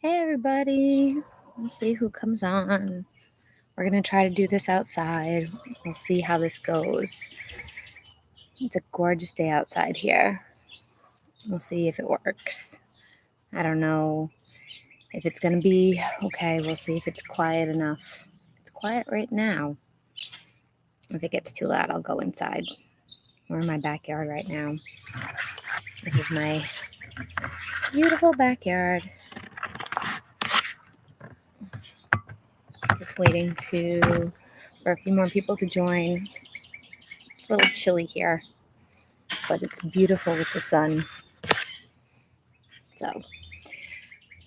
Hey everybody, we'll see who comes on. We're gonna try to do this outside. We'll see how this goes. It's a gorgeous day outside here. We'll see if it works. I don't know if it's gonna be okay. We'll see if it's quiet enough. It's quiet right now. If it gets too loud, I'll go inside. We're in my backyard right now. This is my beautiful backyard. Just waiting for a few more people to join. It's a little chilly here, but it's beautiful with the sun. So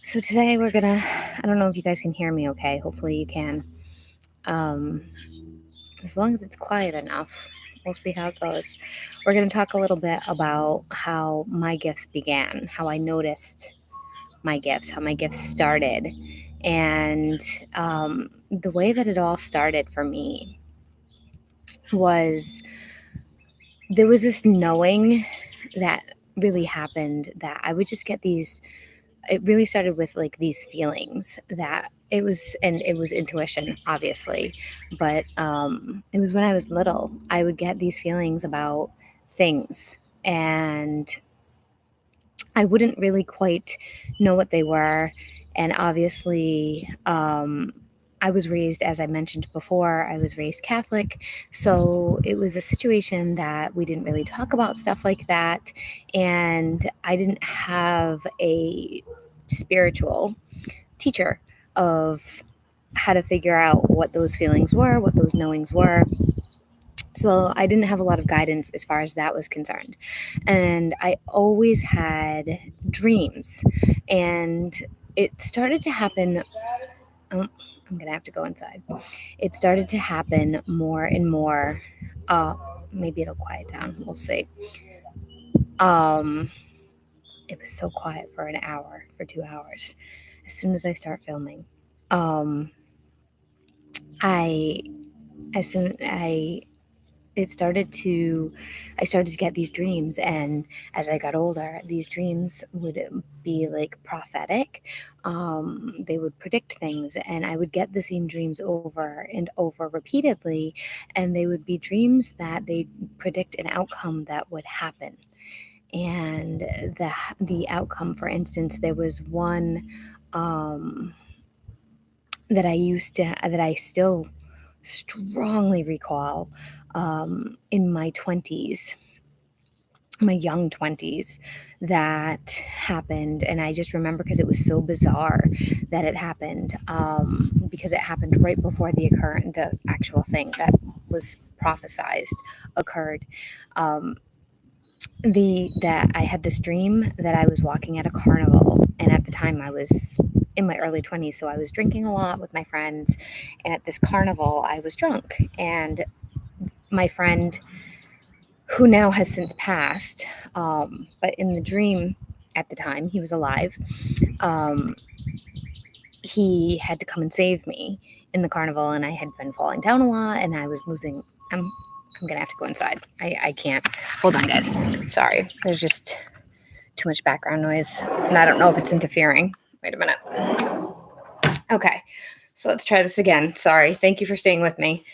today we're gonna, I don't know if you guys can hear me okay. Hopefully you can. As long as it's quiet enough, we'll see how it goes. We're gonna talk a little bit about how my gifts began, how I noticed my gifts, how my gifts started, and the way that it all started for me was there was this knowing that really happened that I would just get these. It really started with like these feelings that it was intuition, obviously, but it was when I was little. I would get these feelings about things, and I wouldn't really quite know what they were. And obviously, I was raised, as I mentioned before, I was raised Catholic. So it was a situation that we didn't really talk about stuff like that. And I didn't have a spiritual teacher of how to figure out what those feelings were, what those knowings were. So I didn't have a lot of guidance as far as that was concerned. And I always had dreams. And it started to happen. Oh, I'm going to have to go inside. It started to happen more and more. Maybe it'll quiet down. We'll see. It was so quiet for an hour, for 2 hours. As soon as I start filming, I started to get these dreams, and as I got older, these dreams would be like prophetic. They would predict things, and I would get the same dreams over and over repeatedly, and they would be dreams that they predict an outcome that would happen. And the outcome, for instance, there was one that I still strongly recall in my 20s, my young 20s, that happened. And I just remember because it was so bizarre that it happened, because it happened right before the actual thing that was prophesized occurred. That I had this dream that I was walking at a carnival, and at the time I was in my early 20s, so I was drinking a lot with my friends, and at this carnival I was drunk, and my friend, who now has since passed, but in the dream at the time he was alive, he had to come and save me in the carnival, and I had been falling down a lot, and I was losing. I'm gonna have to go inside. I can't. Hold on, guys. Sorry. There's just too much background noise, and I don't know if it's interfering. Wait a minute. Okay, so let's try this again. Sorry. Thank you for staying with me.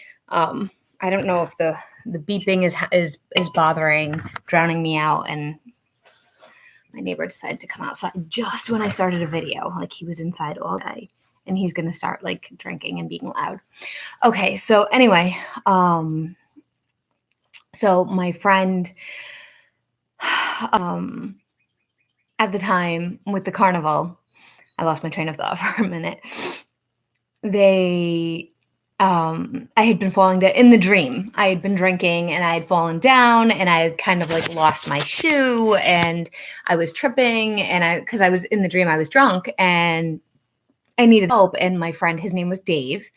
I don't know if the beeping is bothering, drowning me out, and my neighbor decided to come outside just when I started a video. Like, he was inside all day, and he's gonna start like drinking and being loud. Okay, so anyway, so my friend, at the time with the carnival, I lost my train of thought for a minute. I had been falling down in the dream. I had been drinking, and I had fallen down, and I had kind of like lost my shoe, and I was tripping, and because I was in the dream, I was drunk, and I needed help. And my friend, his name was Dave.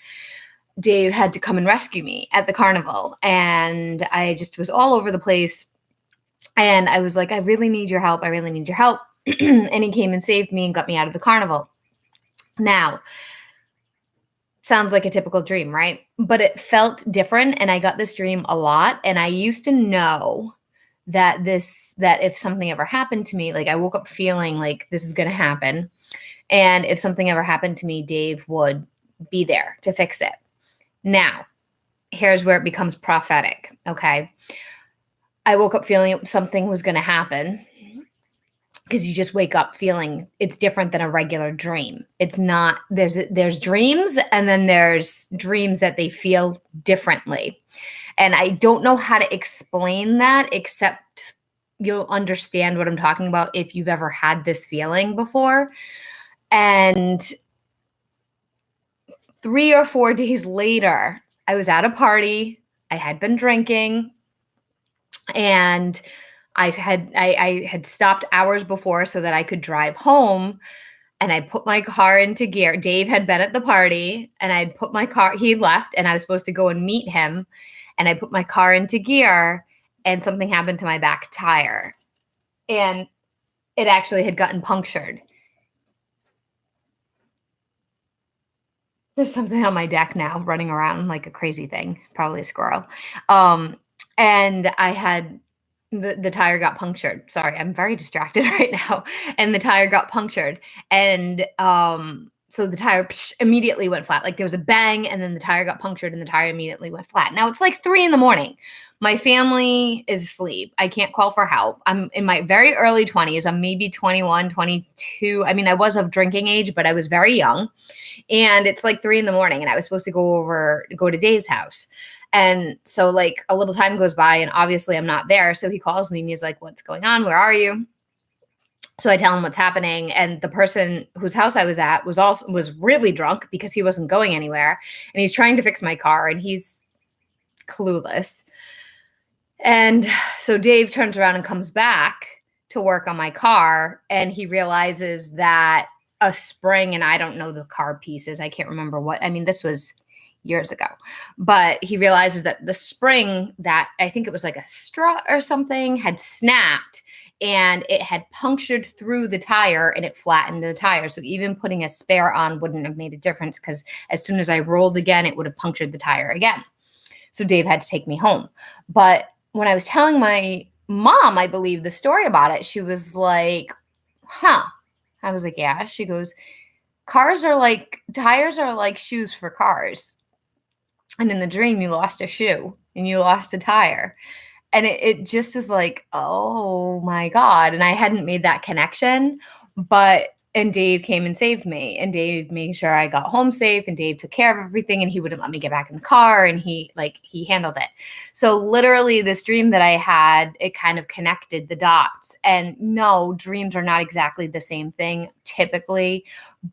Dave had to come and rescue me at the carnival, and I just was all over the place. And I was like, I really need your help. I really need your help. And he came and saved me and got me out of the carnival. Now, sounds like a typical dream, right? But it felt different, and I got this dream a lot. And I used to know that if something ever happened to me, like I woke up feeling like this is going to happen. And if something ever happened to me, Dave would be there to fix it. Now, here's where it becomes prophetic. Okay. I woke up feeling something was going to happen, because you just wake up feeling it's different than a regular dream. It's not, there's dreams, and then there's dreams that they feel differently. And I don't know how to explain that, except you'll understand what I'm talking about if you've ever had this feeling before. And 3 or 4 days later, I was at a party. I had been drinking, and I had stopped hours before so that I could drive home, and I put my car into gear. Dave had been at the party, and I'd put my car, he left, and I was supposed to go and meet him, and I put my car into gear, and something happened to my back tire, and it actually had gotten punctured. There's something on my deck now running around like a crazy thing, probably a squirrel. And I had the tire got punctured. Sorry, I'm very distracted right now. And the tire got punctured. And so the tire immediately went flat. Like there was a bang, and then the tire got punctured, and the tire immediately went flat. Now it's like 3 a.m. My family is asleep. I can't call for help. I'm in my very early 20s. I'm maybe 21, 22. I mean, I was of drinking age, but I was very young. And it's like 3 a.m, and I was supposed to go to Dave's house. And so like a little time goes by, and obviously I'm not there. So he calls me and he's like, "What's going on? Where are you?" So I tell him what's happening. And the person whose house I was at was really drunk because he wasn't going anywhere. And he's trying to fix my car, and he's clueless. And so Dave turns around and comes back to work on my car, and he realizes that a spring, and I don't know the car pieces. I can't remember what, I mean, this was years ago, but he realizes that the spring, that I think it was like a straw or something, had snapped, and it had punctured through the tire, and it flattened the tire. So even putting a spare on wouldn't have made a difference, because as soon as I rolled again, it would have punctured the tire again. So Dave had to take me home. But when I was telling my mom, I believe, the story about it, she was like, "Huh." I was like, "Yeah." She goes, tires are like shoes for cars. And in the dream, you lost a shoe and you lost a tire. And it just was like, oh my God. And I hadn't made that connection, and Dave came and saved me, and Dave made sure I got home safe, and Dave took care of everything, and he wouldn't let me get back in the car, and he handled it. So literally this dream that I had, it kind of connected the dots. And no, dreams are not exactly the same thing typically,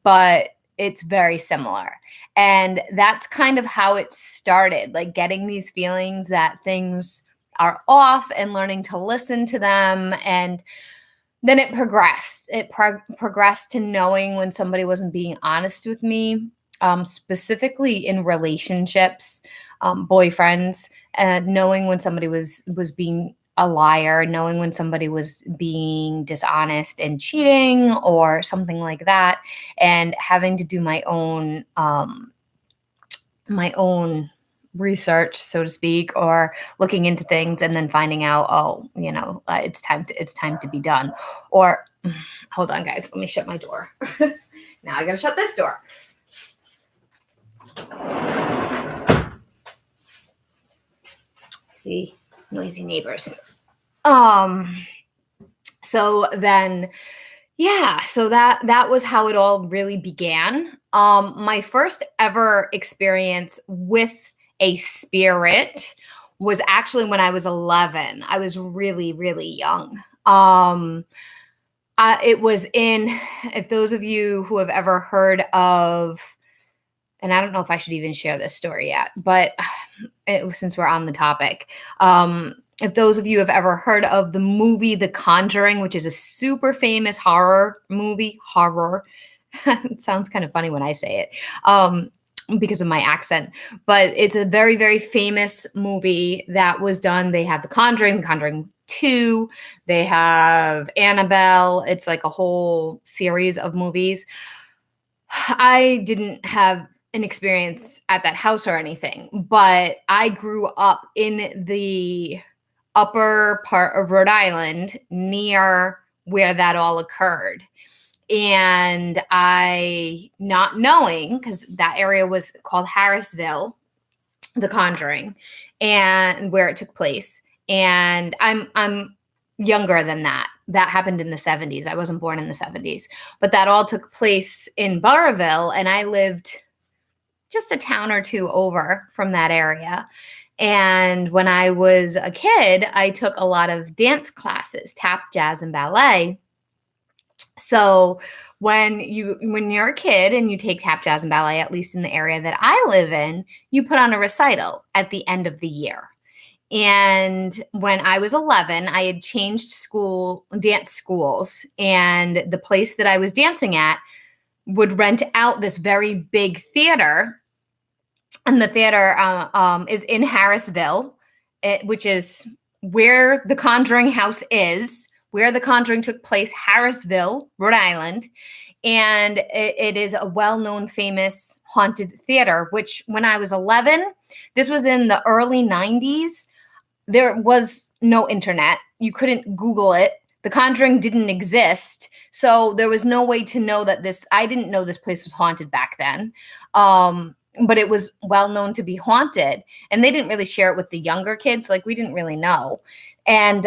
but it's very similar. And that's kind of how it started, like getting these feelings that things are off and learning to listen to them. And then it progressed. It progressed to knowing when somebody wasn't being honest with me, specifically in relationships, boyfriends, knowing when somebody was being a liar, knowing when somebody was being dishonest and cheating or something like that, and having to do my own research, so to speak, or looking into things and then finding out, it's time to be done. Or hold on, guys, let me shut my door. Now I gotta shut this door. See, noisy neighbors. So then, yeah, so that was how it all really began. My first ever experience with a spirit was actually when I was 11. I was really, really young. It was if those of you who have ever heard of, and I don't know if I should even share this story yet, but since we're on the topic, if those of you have ever heard of the movie The Conjuring, which is a super famous horror movie, it sounds kind of funny when I say it, because of my accent, but it's a very, very famous movie that was done. They have The Conjuring 2, they have Annabelle. It's like a whole series of movies. I didn't have an experience at that house or anything, but I grew up in the upper part of Rhode Island near where that all occurred. And I, not knowing, because that area was called Harrisville, The Conjuring, and where it took place. And I'm younger than that. That happened in the 70s. I wasn't born in the 70s, but that all took place in Burrillville, and I lived just a town or two over from that area. And when I was a kid, I took a lot of dance classes, tap, jazz, and ballet. So when you're a kid and you take tap, jazz, and ballet, at least in the area that I live in, you put on a recital at the end of the year. And when I was 11, I had changed dance schools, and the place that I was dancing at would rent out this very big theater. And the theater is in Harrisville, which is where the Conjuring House is, where the Conjuring took place, Harrisville, Rhode Island. And it is a well-known, famous haunted theater, which when I was 11, this was in the early 90s, there was no internet. You couldn't Google it. The Conjuring didn't exist. So there was no way to know that I didn't know this place was haunted back then. But it was well known to be haunted, and they didn't really share it with the younger kids. Like, we didn't really know. And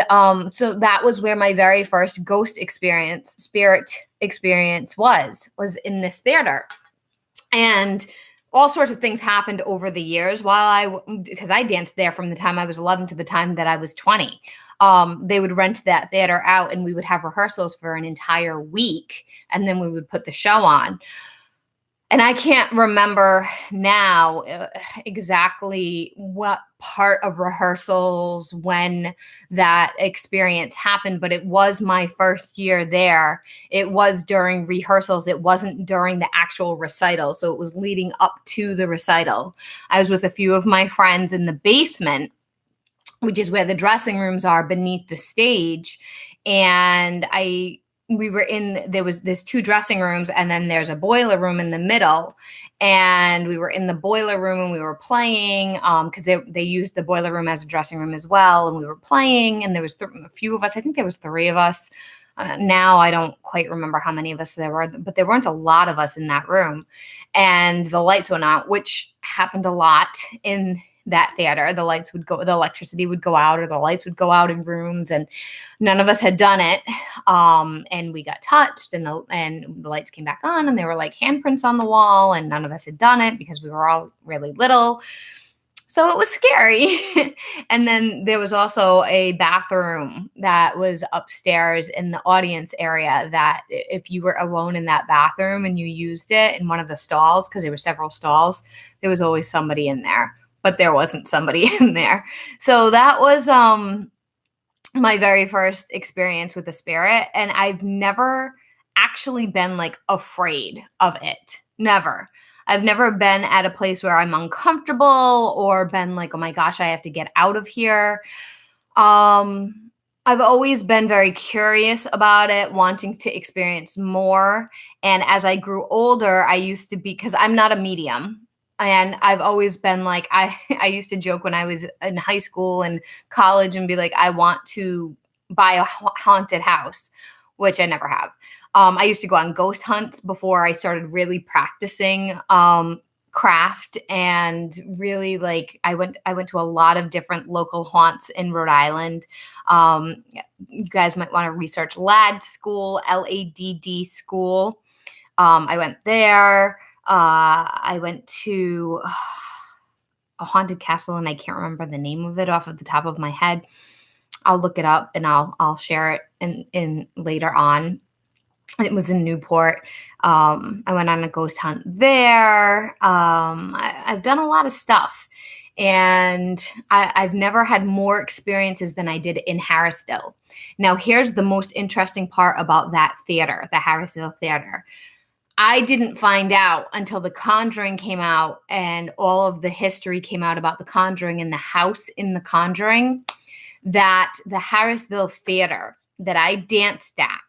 so that was where my very first spirit experience was in this theater. And all sorts of things happened over the years because I danced there from the time I was 11 to the time that I was 20. They would rent that theater out, and we would have rehearsals for an entire week, and then we would put the show on. And I can't remember now exactly what part of rehearsals when that experience happened, but it was my first year there. It was during rehearsals. It wasn't during the actual recital. So it was leading up to the recital. I was with a few of my friends in the basement, which is where the dressing rooms are beneath the stage. And there's two dressing rooms, and then there's a boiler room in the middle. And we were in the boiler room, and we were playing because they used the boiler room as a dressing room as well. And we were playing, and there was a few of us. I think there was 3 of us. Now I don't quite remember how many of us there were, but there weren't a lot of us in that room. And the lights went out, which happened a lot in that theater. The electricity would go out, or the lights would go out in rooms, and none of us had done it. And we got touched, and the lights came back on, and there were like handprints on the wall, and none of us had done it because we were all really little. So it was scary. And then there was also a bathroom that was upstairs in the audience area, that if you were alone in that bathroom and you used it in one of the stalls, because there were several stalls, there was always somebody in there. But there wasn't somebody in there. So that was my very first experience with the spirit. And I've never actually been like afraid of it. Never. I've never been at a place where I'm uncomfortable or been like, oh my gosh, I have to get out of here. I've always been very curious about it, wanting to experience more. And as I grew older, I used to be, because I'm not a medium. And I've always been like, I used to joke when I was in high school and college and be like, I want to buy a haunted house, which I never have. I used to go on ghost hunts before I started really practicing craft, and really like I went to a lot of different local haunts in Rhode Island. You guys might want to research LAD school, LADD school. I went there. I went to a haunted castle, and I can't remember the name of it off of the top of my head. I'll look it up, and I'll share it in later on. It was in Newport. I went on a ghost hunt there. I've done a lot of stuff, and I've never had more experiences than I did in Harrisville. Now, here's the most interesting part about that theater, the Harrisville Theater. I didn't find out until The Conjuring came out and all of the history came out about The Conjuring and the house in The Conjuring, that the Harrisville Theater that I danced at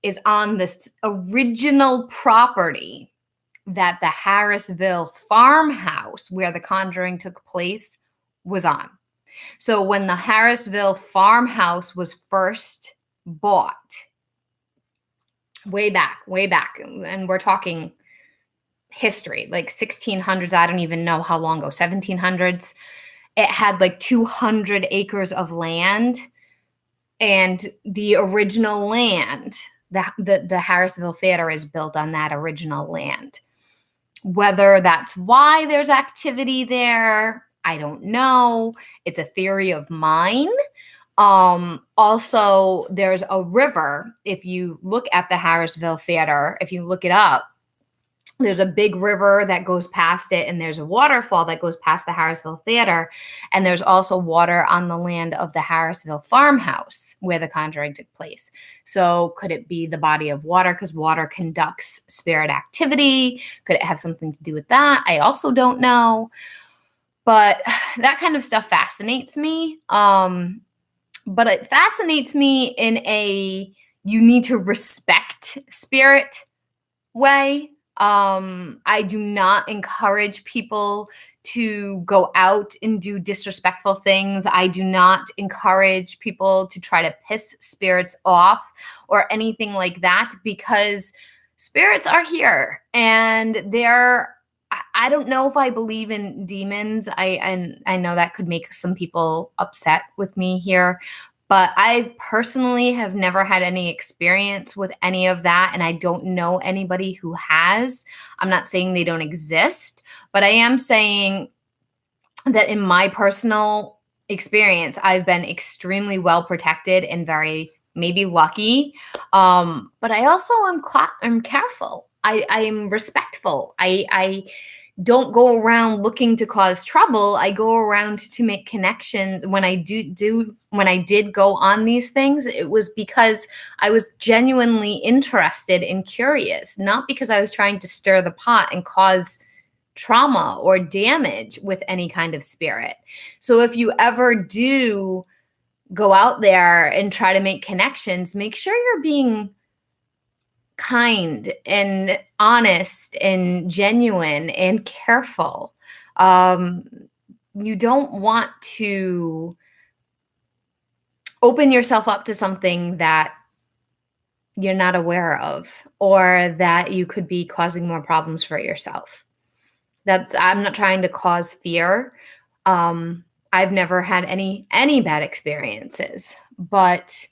is on this original property that the Harrisville farmhouse where The Conjuring took place was on. So when the Harrisville farmhouse was first bought, way back, and we're talking history, like 1600s. I don't even know how long ago, 1700s. It had like 200 acres of land, and the original land, the Harrisville Theater is built on that original land. Whether that's why there's activity there, I don't know. It's a theory of mine. Also, there's a river. If you look at the Harrisville Theater, if you look it up, there's a big river that goes past it, and there's a waterfall that goes past the Harrisville Theater. And there's also water on the land of the Harrisville farmhouse where the Conjuring took place. So could it be the body of water? Because water conducts spirit activity. Could it have something to do with that? I also don't know. But that kind of stuff fascinates me. But it fascinates me in a you need to respect spirit way. I do not encourage people to go out and do disrespectful things. I do not encourage people to try to piss spirits off or anything like that, because spirits are here, and I don't know if I believe in demons. I know that could make some people upset with me here, but I personally have never had any experience with any of that, and I don't know anybody who has. I'm not saying they don't exist, but I am saying that in my personal experience, I've been extremely well protected and very maybe lucky. But I also am careful. I am respectful. I don't go around looking to cause trouble. I go around to make connections. When I did go on these things, it was because I was genuinely interested and curious, not because I was trying to stir the pot and cause trauma or damage with any kind of spirit. So if you ever do go out there and try to make connections, make sure you're being kind and honest and genuine and careful. You don't want to open yourself up to something that you're not aware of, or that you could be causing more problems for yourself. I'm not trying to cause fear. I've never had any bad experiences, but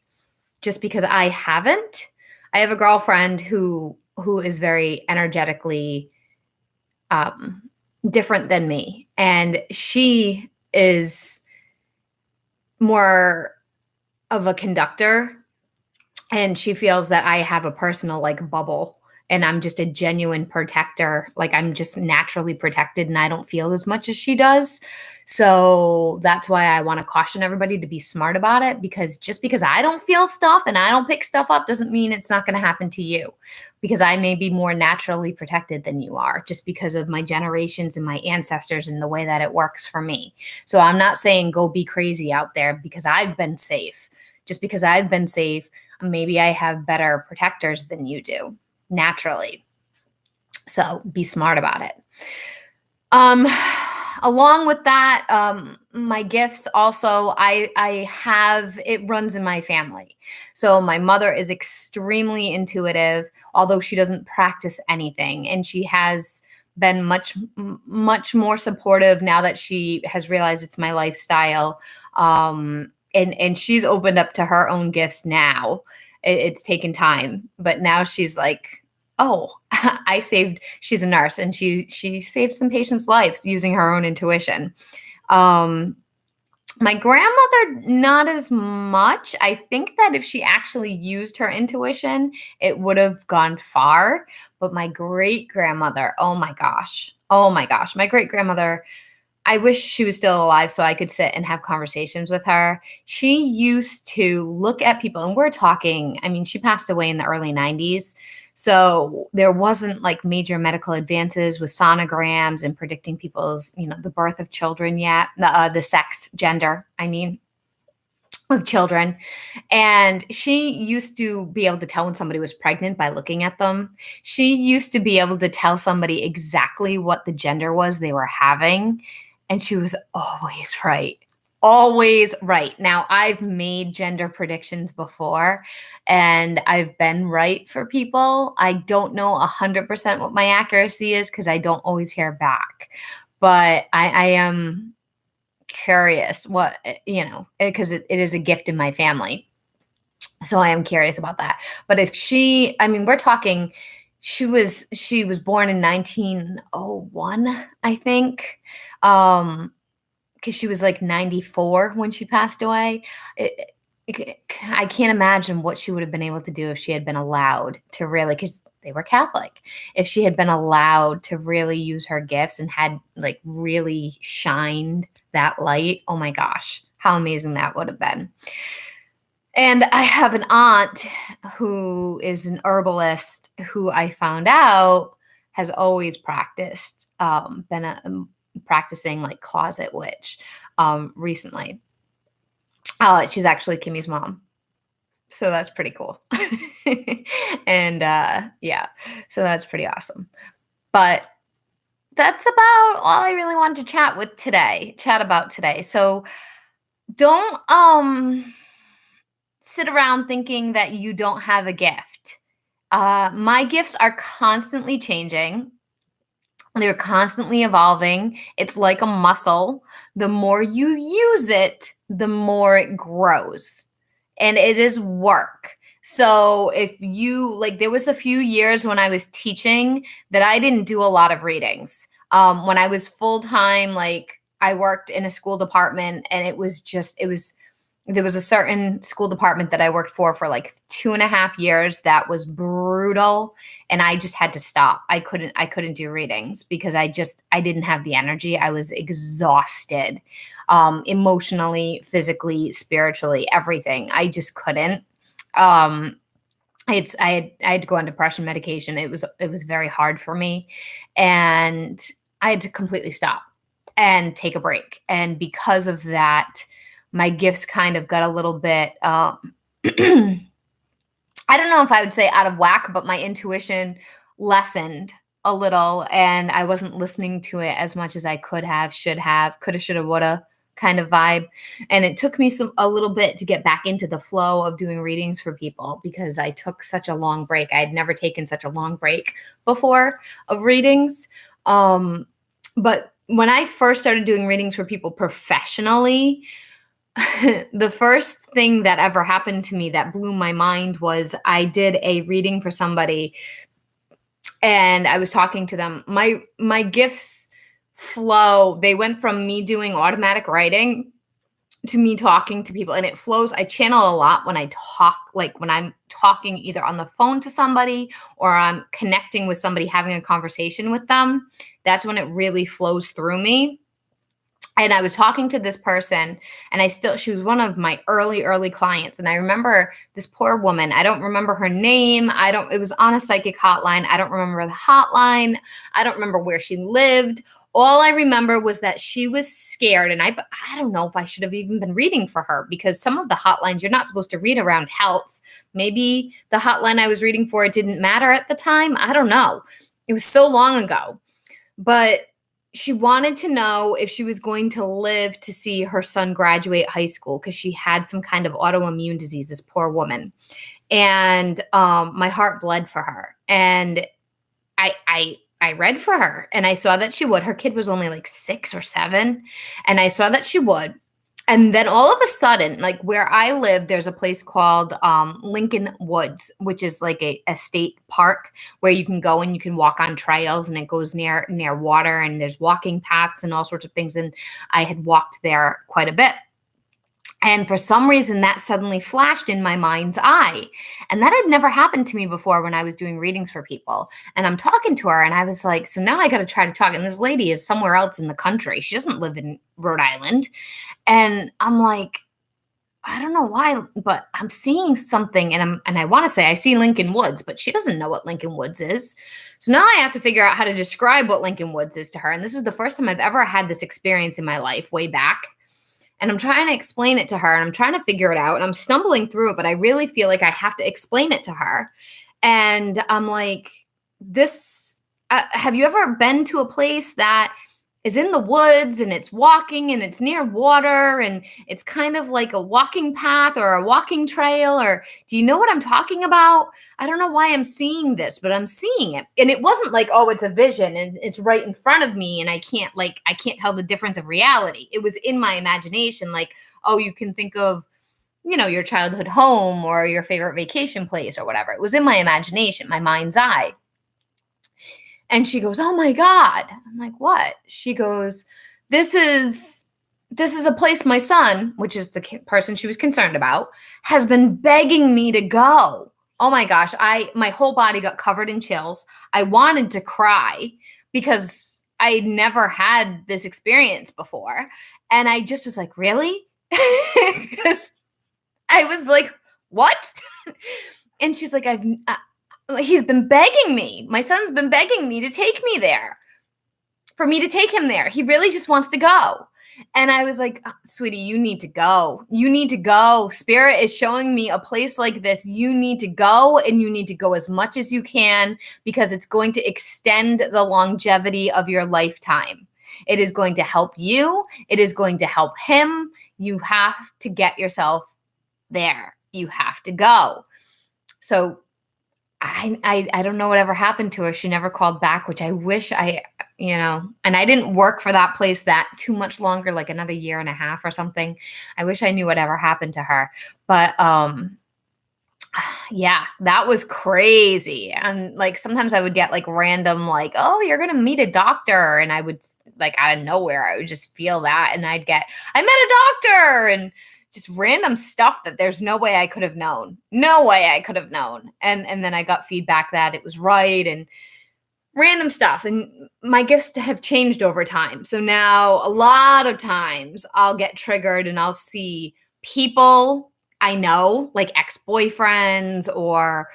just because I haven't, I have a girlfriend who is very energetically different than me, and she is more of a conductor, and she feels that I have a personal like bubble, and I'm just a genuine protector. Like I'm just naturally protected, and I don't feel as much as she does. So that's why I want to caution everybody to be smart about it, because just because I don't feel stuff and I don't pick stuff up doesn't mean it's not going to happen to you, because I may be more naturally protected than you are, just because of my generations and my ancestors and the way that it works for me. So I'm not saying go be crazy out there because I've been safe. Just because I've been safe, maybe I have better protectors than you do naturally. So be smart about it. Along with that, my gifts also, I have, it runs in my family. So my mother is extremely intuitive, although she doesn't practice anything. And she has been much more supportive now that she has realized it's my lifestyle. And she's opened up to her own gifts now. It's taken time, but now she's like, oh, she's a nurse, and she saved some patients' lives using her own intuition. My grandmother, not as much. I think that if she actually used her intuition, it would have gone far. But my great grandmother, oh my gosh, my great grandmother, I wish she was still alive so I could sit and have conversations with her. She used to look at people, and we're talking, I mean, she passed away in the early 90s. So there wasn't like major medical advances with sonograms and predicting people's, the birth of children yet, the sex, gender, of children. And she used to be able to tell when somebody was pregnant by looking at them. She used to be able to tell somebody exactly what the gender was they were having. And she was always right. always right. Now, I've made gender predictions before and I've been right for people. I don't know 100% what my accuracy is because I don't always hear back. But I am curious what, because it is a gift in my family. So I am curious about that. But if we're talking, she was born in 1901, I think. Because she was like 94 when she passed away. I can't imagine what she would have been able to do if she had been allowed to really, because they were Catholic, if she had been allowed to really use her gifts and had like really shined that light. Oh my gosh, how amazing that would have been. And I have an aunt who is an herbalist who I found out has always practiced, practicing like closet witch recently. She's actually Kimmy's mom. So that's pretty cool. And yeah, so that's pretty awesome. But that's about all I really wanted to chat about today. So don't sit around thinking that you don't have a gift. My gifts are constantly changing. They're constantly evolving. It's like a muscle. The more you use it, the more it grows. And it is work. So if you like, there was a few years when I was teaching that I didn't do a lot of readings. When I was full time, like I worked in a school department, and there was a certain school department that I worked for like 2.5 years that was brutal, and I just had to stop. I couldn't do readings because I didn't have the energy. I was exhausted, emotionally, physically, spiritually, everything. I just couldn't. I had to go on depression medication. It was very hard for me, and I had to completely stop and take a break. And because of that, my gifts kind of got a little bit, I don't know if I would say out of whack, but my intuition lessened a little, and I wasn't listening to it as much as I could have, should have, coulda, shoulda, woulda kind of vibe. And it took me a little bit to get back into the flow of doing readings for people because I took such a long break. I had never taken such a long break before of readings. But when I first started doing readings for people professionally, the first thing that ever happened to me that blew my mind was I did a reading for somebody and I was talking to them. My gifts flow. They went from me doing automatic writing to me talking to people, and it flows. I channel a lot when I talk, like when I'm talking either on the phone to somebody or I'm connecting with somebody, having a conversation with them. That's when it really flows through me. And I was talking to this person, and she was one of my early clients. And I remember this poor woman. I don't remember her name. It was on a psychic hotline. I don't remember the hotline. I don't remember where she lived. All I remember was that she was scared. And I don't know if I should have even been reading for her, because some of the hotlines you're not supposed to read around health. Maybe the hotline I was reading for, it didn't matter at the time. I don't know. It was so long ago. But she wanted to know if she was going to live to see her son graduate high school because she had some kind of autoimmune disease, this poor woman. And my heart bled for her. And I read for her, and I saw that she would. Her kid was only like 6 or 7, and I saw that she would. And then all of a sudden, like where I live, there's a place called Lincoln Woods, which is like a state park where you can go and you can walk on trails, and it goes near water, and there's walking paths and all sorts of things. And I had walked there quite a bit. And for some reason, that suddenly flashed in my mind's eye. And that had never happened to me before when I was doing readings for people. And I'm talking to her, and I was like, so now I got to try to talk. And this lady is somewhere else in the country. She doesn't live in Rhode Island. And I'm like, I don't know why, but I'm seeing something. And I want to say I see Lincoln Woods, but she doesn't know what Lincoln Woods is. So now I have to figure out how to describe what Lincoln Woods is to her. And this is the first time I've ever had this experience in my life, way back. And I'm trying to explain it to her, and I'm trying to figure it out, and I'm stumbling through it, but I really feel like I have to explain it to her. And I'm like, have you ever been to a place that is in the woods and it's walking and it's near water and it's kind of like a walking path or a walking trail. Or do you know what I'm talking about? I don't know why I'm seeing this, but I'm seeing it. And it wasn't like, oh, it's a vision and it's right in front of me and I can't tell the difference of reality. It was in my imagination. Like, oh, you can think of, your childhood home or your favorite vacation place or whatever. It was in my imagination, my mind's eye. And she goes, oh my God. I'm like, what? She goes, this is a place my son, which is the person she was concerned about, has been begging me to go. Oh my gosh. My whole body got covered in chills. I wanted to cry because I never had this experience before. And I just was like, really? Because I was like, what? And she's like, he's been begging me. My son's been begging me to take me there, for me to take him there. He really just wants to go. And I was like, oh, sweetie, you need to go. You need to go. Spirit is showing me a place like this. You need to go, and you need to go as much as you can because it's going to extend the longevity of your lifetime. It is going to help you. It is going to help him. You have to get yourself there. You have to go. So I don't know whatever happened to her. She never called back, which I wish and I didn't work for that place that too much longer, like another year and a half or something. I wish I knew whatever happened to her. But yeah, that was crazy. And like sometimes I would get like random, like, oh, you're going to meet a doctor. And I would like out of nowhere, I would just feel that. And I met a doctor, and just random stuff that there's no way I could have known. No way I could have known. And then I got feedback that it was right and random stuff. And my gifts have changed over time. So now a lot of times I'll get triggered and I'll see people I know, like ex-boyfriends or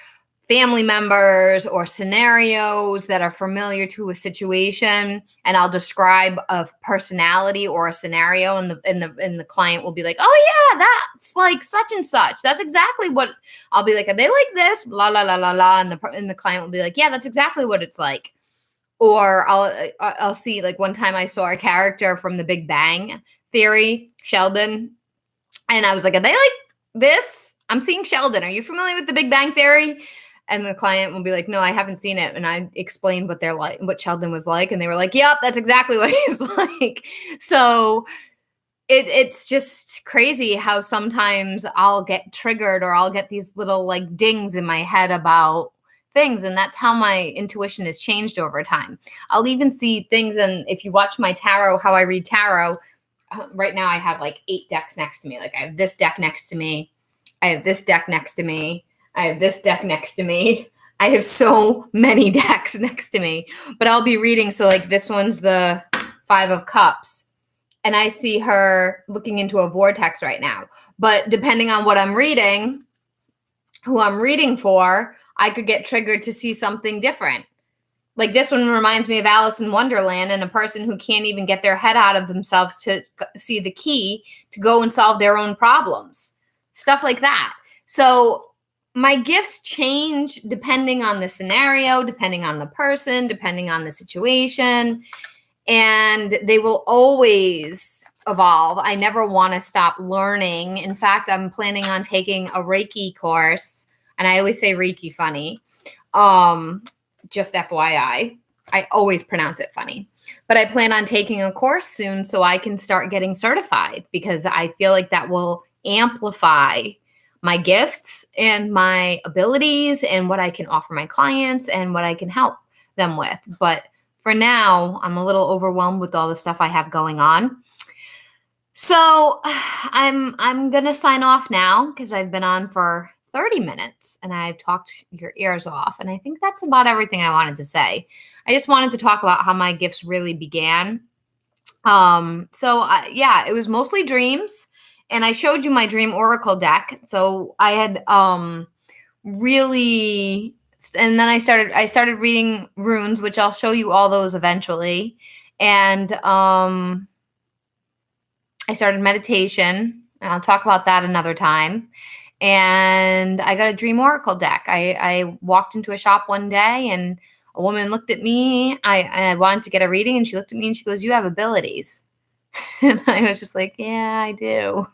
family members or scenarios that are familiar to a situation, and I'll describe a personality or a scenario, and the client will be like, "Oh yeah, that's like such and such. That's exactly what." I'll be like, "Are they like this?" La la la la la, and the client will be like, "Yeah, that's exactly what it's like." Or I'll see, like one time I saw a character from The Big Bang Theory, Sheldon, and I was like, "Are they like this? I'm seeing Sheldon. Are you familiar with The Big Bang Theory?" And the client will be like, "No, I haven't seen it." And I explained what they're like, what Sheldon was like. And they were like, "Yep, that's exactly what he's like." So it's just crazy how sometimes I'll get triggered or I'll get these little like dings in my head about things. And that's how my intuition has changed over time. I'll even see things. And if you watch my tarot, how I read tarot, right now I have like 8 decks next to me. Like I have this deck next to me. I have this deck next to me. I have this deck next to me. I have so many decks next to me, but I'll be reading. So like this one's the 5 of Cups, and I see her looking into a vortex right now. But depending on what I'm reading, who I'm reading for, I could get triggered to see something different. Like this one reminds me of Alice in Wonderland and a person who can't even get their head out of themselves to see the key to go and solve their own problems. Stuff like that. So my gifts change depending on the scenario, depending on the person, depending on the situation, and they will always evolve. I never want to stop learning. In fact, I'm planning on taking a Reiki course, and I always say Reiki funny. Just FYI, I always pronounce it funny. But I plan on taking a course soon so I can start getting certified, because I feel like that will amplify my gifts and my abilities and what I can offer my clients and what I can help them with. But for now, I'm a little overwhelmed with all the stuff I have going on. So I'm going to sign off now because I've been on for 30 minutes and I've talked your ears off. And I think that's about everything I wanted to say. I just wanted to talk about how my gifts really began. Yeah, it was mostly dreams. And I showed you my dream oracle deck. So I had really, and then I started reading runes, which I'll show you all those eventually. And I started meditation, and I'll talk about that another time. And I got a dream oracle deck. I walked into a shop one day and A woman looked at me. I wanted to get a reading, and she looked at me and she goes, "You have abilities." And I was just like, "Yeah, I do."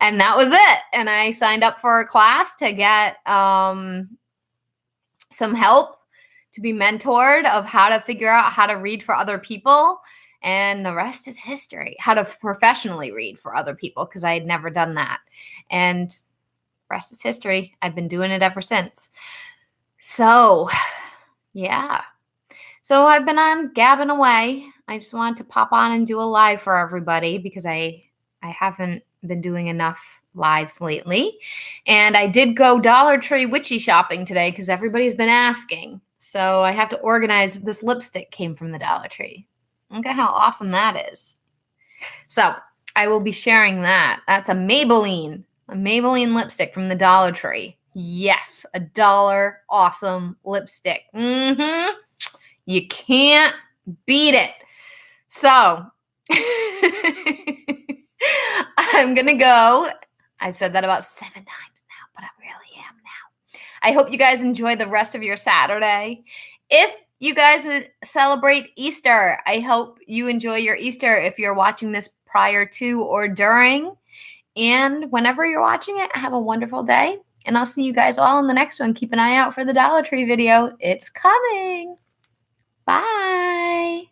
And that was it. And I signed up for a class to get some help, to be mentored of how to figure out how to read for other people. And the rest is history, how to professionally read for other people, because I had never done that. And the rest is history. I've been doing it ever since. So, yeah. So I've been on gabbing away. I just wanted to pop on and do a live for everybody because I haven't been doing enough lives lately. And I did go Dollar Tree witchy shopping today because everybody's been asking. So I have to organize. This lipstick came from the Dollar Tree. Look at how awesome that is. So I will be sharing that. That's a Maybelline lipstick from the Dollar Tree. Yes, $1 awesome lipstick. You can't beat it. So I'm going to go. I've said that about 7 times now, but I really am now. I hope you guys enjoy the rest of your Saturday. If you guys celebrate Easter, I hope you enjoy your Easter if you're watching this prior to or during. And whenever you're watching it, have a wonderful day. And I'll see you guys all in the next one. Keep an eye out for the Dollar Tree video. It's coming. Bye.